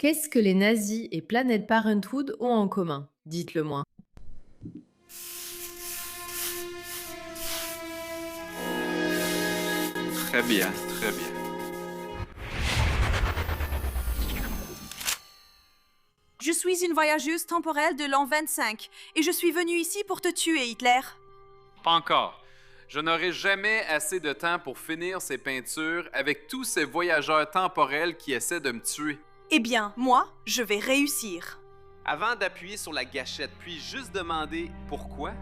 Qu'est-ce que les nazis et Planned Parenthood ont en commun? Dites-le moi. Très bien, très bien. Je suis une voyageuse temporelle de l'an 25 et je suis venue ici pour te tuer, Hitler. Pas encore. Je n'aurai jamais assez de temps pour finir ces peintures avec tous ces voyageurs temporels qui essaient de me tuer. Eh bien, moi, je vais réussir. Avant d'appuyer sur la gâchette, puis juste demander pourquoi?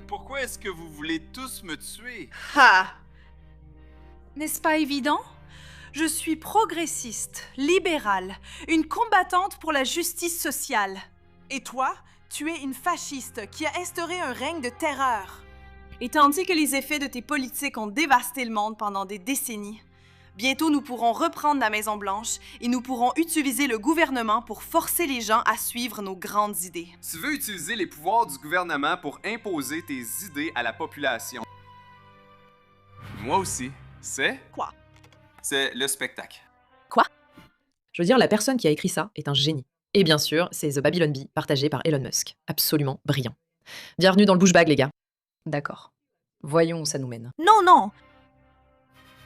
Pourquoi est-ce que vous voulez tous me tuer? Ha! N'est-ce pas évident? Je suis progressiste, libérale, une combattante pour la justice sociale. Et toi, tu es une fasciste qui a instauré un règne de terreur. Et tandis que les effets de tes politiques ont dévasté le monde pendant des décennies, bientôt nous pourrons reprendre la Maison-Blanche et nous pourrons utiliser le gouvernement pour forcer les gens à suivre nos grandes idées. Tu veux utiliser les pouvoirs du gouvernement pour imposer tes idées à la population. Moi aussi. C'est? Quoi? C'est le spectacle. Je veux dire, la personne qui a écrit ça est un génie. Et bien sûr, c'est The Babylon Bee, partagé par Elon Musk. Absolument brillant. Bienvenue dans le bushbag, les gars. D'accord. Voyons où ça nous mène. Non, non!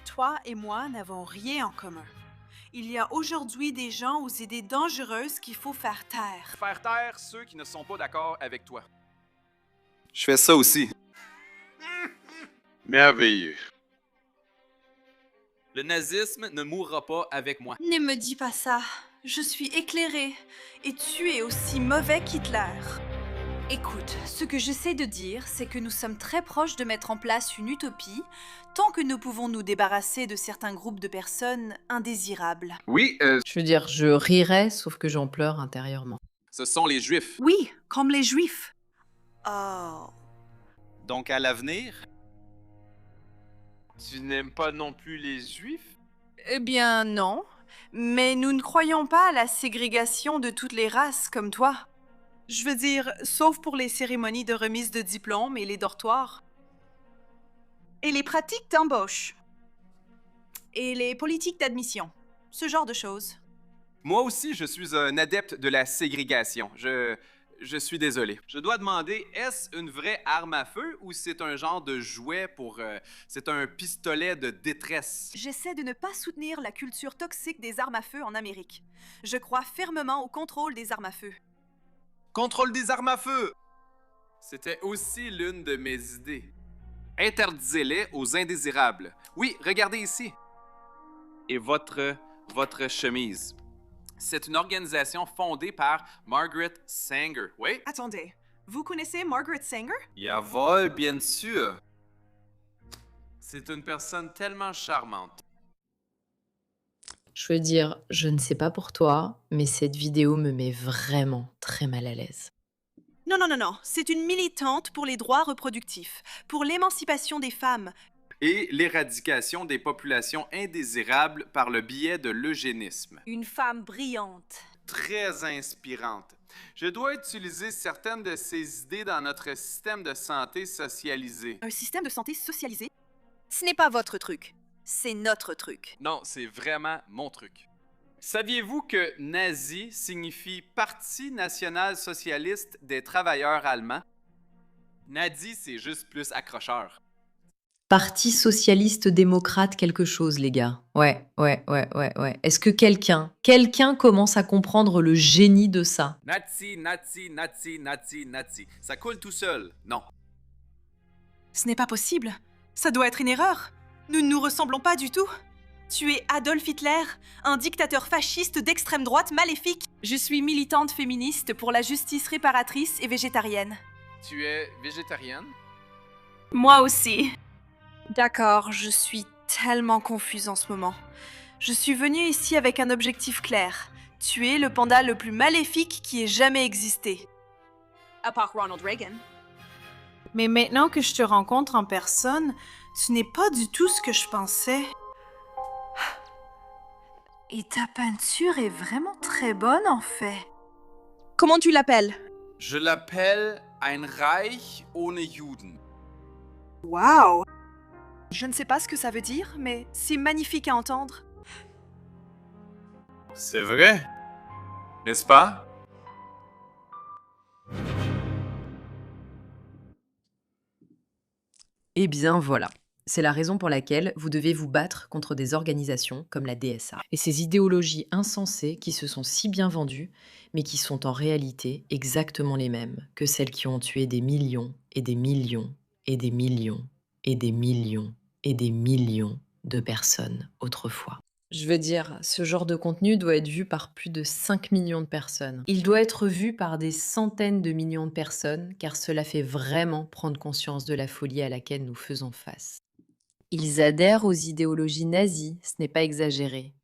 Toi et moi n'avons rien en commun. Il y a aujourd'hui des gens aux idées dangereuses qu'il faut faire taire. Faire taire ceux qui ne sont pas d'accord avec toi. Je fais ça aussi. Merveilleux. Le nazisme ne mourra pas avec moi. Ne me dis pas ça. Je suis éclairée. Et tu es aussi mauvais qu'Hitler. Écoute, ce que j'essaie de dire, c'est que nous sommes très proches de mettre en place une utopie, tant que nous pouvons nous débarrasser de certains groupes de personnes indésirables. Oui, Je veux dire, je rirais, sauf que j'en pleure intérieurement. ce sont les Juifs. Oui, comme les Juifs. Oh. Donc à l'avenir, Tu n'aimes pas non plus les Juifs? Eh bien, non. Mais nous ne croyons pas à la ségrégation de toutes les races comme toi. Je veux dire, sauf pour les cérémonies de remise de diplômes et les dortoirs. Et les pratiques d'embauche. Et les politiques d'admission. Ce genre de choses. moi aussi, je suis un adepte de la ségrégation. Je suis désolé. Je dois demander, est-ce une vraie arme à feu ou c'est un genre de jouet pour... c'est un pistolet de détresse? J'essaie de ne pas soutenir la culture toxique des armes à feu en Amérique. Je crois fermement au contrôle des armes à feu. Contrôle des armes à feu! C'était aussi l'une de mes idées. Interdisez-les aux indésirables. Oui, regardez ici. Et votre chemise. C'est une organisation fondée par Margaret Sanger. Oui? Attendez, vous connaissez Margaret Sanger? Jawohl, bien sûr. C'est une personne tellement charmante. Je veux dire, je ne sais pas pour toi, mais cette vidéo me met vraiment très mal à l'aise. Non, non, non, non. C'est une militante pour les droits reproductifs, pour l'émancipation des femmes. Et l'éradication des populations indésirables par le biais de l'eugénisme. Une femme brillante. Très inspirante. Je dois utiliser certaines de ces idées dans notre système de santé socialisé. Un système de santé socialisé? Ce n'est pas votre truc. C'est notre truc. Non, c'est vraiment mon truc. Saviez-vous que nazi signifie Parti national socialiste des travailleurs allemands? Nazi, c'est juste plus accrocheur. Parti socialiste démocrate quelque chose, les gars. Ouais. Est-ce que quelqu'un commence à comprendre le génie de ça? Nazi, nazi, nazi, nazi, nazi. Ça coule tout seul. Non. Ce n'est pas possible. Ça doit être une erreur. Nous ne nous ressemblons pas du tout. Tu es Adolf Hitler, un dictateur fasciste d'extrême droite maléfique. Je suis militante féministe pour la justice réparatrice et végétarienne. Tu es végétarienne? Moi aussi. D'accord, je suis tellement confuse en ce moment. Je suis venue ici avec un objectif clair. Tuer le panda le plus maléfique qui ait jamais existé. À part Ronald Reagan. Mais maintenant que je te rencontre en personne, tu n'es pas du tout ce que je pensais. Et ta peinture est vraiment très bonne en fait. Comment tu l'appelles? Je l'appelle Ein Reich ohne Juden. Wow! Je ne sais pas ce que ça veut dire, mais c'est magnifique à entendre. C'est vrai? N'est-ce pas? Eh bien voilà. C'est la raison pour laquelle vous devez vous battre contre des organisations comme la DSA. Et ces idéologies insensées qui se sont si bien vendues, mais qui sont en réalité exactement les mêmes que celles qui ont tué des millions et des millions et des millions et des millions et des millions de personnes autrefois. Je veux dire, ce genre de contenu doit être vu par plus de 5 millions de personnes. Il doit être vu par des centaines de millions de personnes, car cela fait vraiment prendre conscience de la folie à laquelle nous faisons face. Ils adhèrent aux idéologies nazies, ce n'est pas exagéré.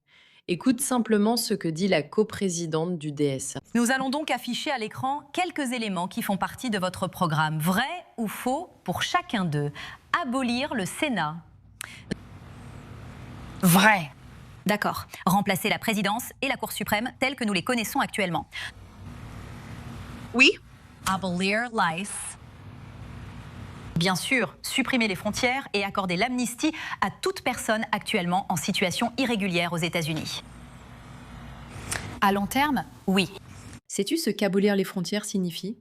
Écoute simplement ce que dit la coprésidente du DSA. Nous allons donc afficher à l'écran quelques éléments qui font partie de votre programme. Vrai ou faux pour chacun d'eux. Abolir le Sénat. Vrai. D'accord. Remplacer la présidence et la Cour suprême telles que nous les connaissons actuellement. Oui. Abolir l'ICE. Bien sûr, supprimer les frontières et accorder l'amnistie à toute personne actuellement en situation irrégulière aux États-Unis. À long terme, oui. Sais-tu ce qu'abolir les frontières signifie?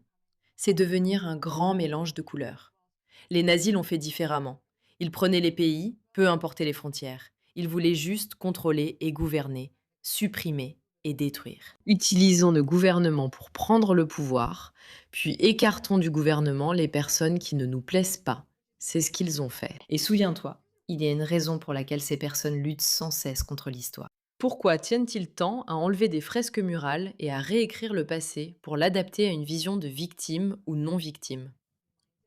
C'est devenir un grand mélange de couleurs. Les nazis l'ont fait différemment. Ils prenaient les pays, peu importaient les frontières. Ils voulaient juste contrôler et gouverner, supprimer et détruire. Utilisons le gouvernement pour prendre le pouvoir, puis écartons du gouvernement les personnes qui ne nous plaisent pas. C'est ce qu'ils ont fait. Et souviens-toi, il y a une raison pour laquelle ces personnes luttent sans cesse contre l'histoire. Pourquoi tiennent-ils tant à enlever des fresques murales et à réécrire le passé pour l'adapter à une vision de victime ou non victime?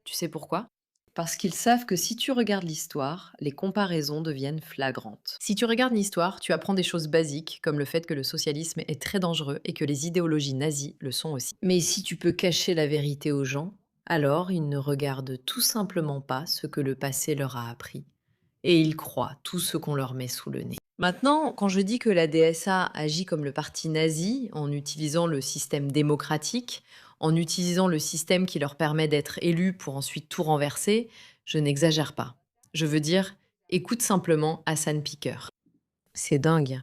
Tu sais pourquoi? Parce qu'ils savent que si tu regardes l'histoire, les comparaisons deviennent flagrantes. Si tu regardes l'histoire, tu apprends des choses basiques, comme le fait que le socialisme est très dangereux et que les idéologies nazies le sont aussi. Mais si tu peux cacher la vérité aux gens, alors ils ne regardent tout simplement pas ce que le passé leur a appris. Et ils croient tout ce qu'on leur met sous le nez. Maintenant, quand je dis que la DSA agit comme le parti nazi en utilisant le système démocratique, en utilisant le système qui leur permet d'être élus pour ensuite tout renverser, je n'exagère pas. Je veux dire, écoute simplement Hassan Piker. C'est dingue.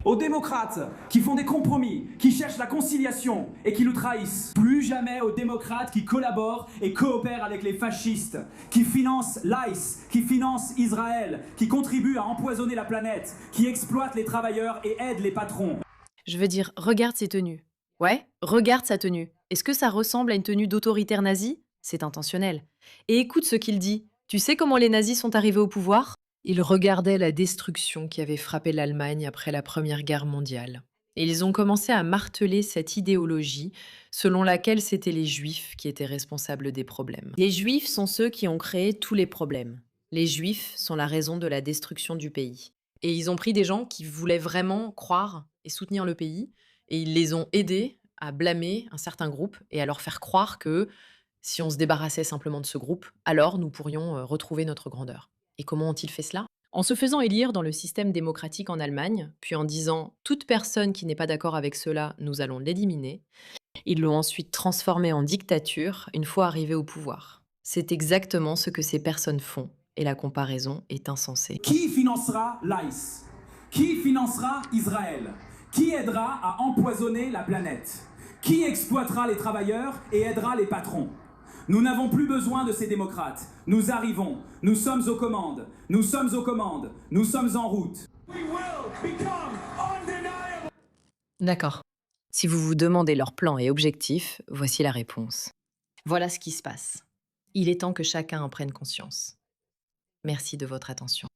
Aux démocrates qui font des compromis, qui cherchent la conciliation et qui nous trahissent. Plus jamais aux démocrates qui collaborent et coopèrent avec les fascistes, qui financent l'ICE, qui financent Israël, qui contribuent à empoisonner la planète, qui exploitent les travailleurs et aident les patrons. Je veux dire, regarde ses tenues. Ouais, regarde sa tenue. Est-ce que ça ressemble à une tenue d'autoritaire nazi? C'est intentionnel. Et écoute ce qu'il dit. Tu sais comment les nazis sont arrivés au pouvoir? Ils regardaient la destruction qui avait frappé l'Allemagne après la Première Guerre mondiale. Et ils ont commencé à marteler cette idéologie selon laquelle c'étaient les Juifs qui étaient responsables des problèmes. Les Juifs sont ceux qui ont créé tous les problèmes. Les Juifs sont la raison de la destruction du pays. Et ils ont pris des gens qui voulaient vraiment croire et soutenir le pays, et ils les ont aidés à blâmer un certain groupe et à leur faire croire que si on se débarrassait simplement de ce groupe, alors nous pourrions retrouver notre grandeur. Et comment ont-ils fait cela? En se faisant élire dans le système démocratique en Allemagne, puis en disant « toute personne qui n'est pas d'accord avec cela, nous allons l'éliminer », ils l'ont ensuite transformé en dictature une fois arrivés au pouvoir. C'est exactement ce que ces personnes font, et la comparaison est insensée. Qui financera l'ICE? Qui financera Israël? Qui aidera à empoisonner la planète? Qui exploitera les travailleurs et aidera les patrons? Nous n'avons plus besoin de ces démocrates. Nous arrivons. Nous sommes aux commandes. Nous sommes aux commandes. Nous sommes en route. D'accord. Si vous vous demandez leur plan et objectif, voici la réponse. Voilà ce qui se passe. Il est temps que chacun en prenne conscience. Merci de votre attention.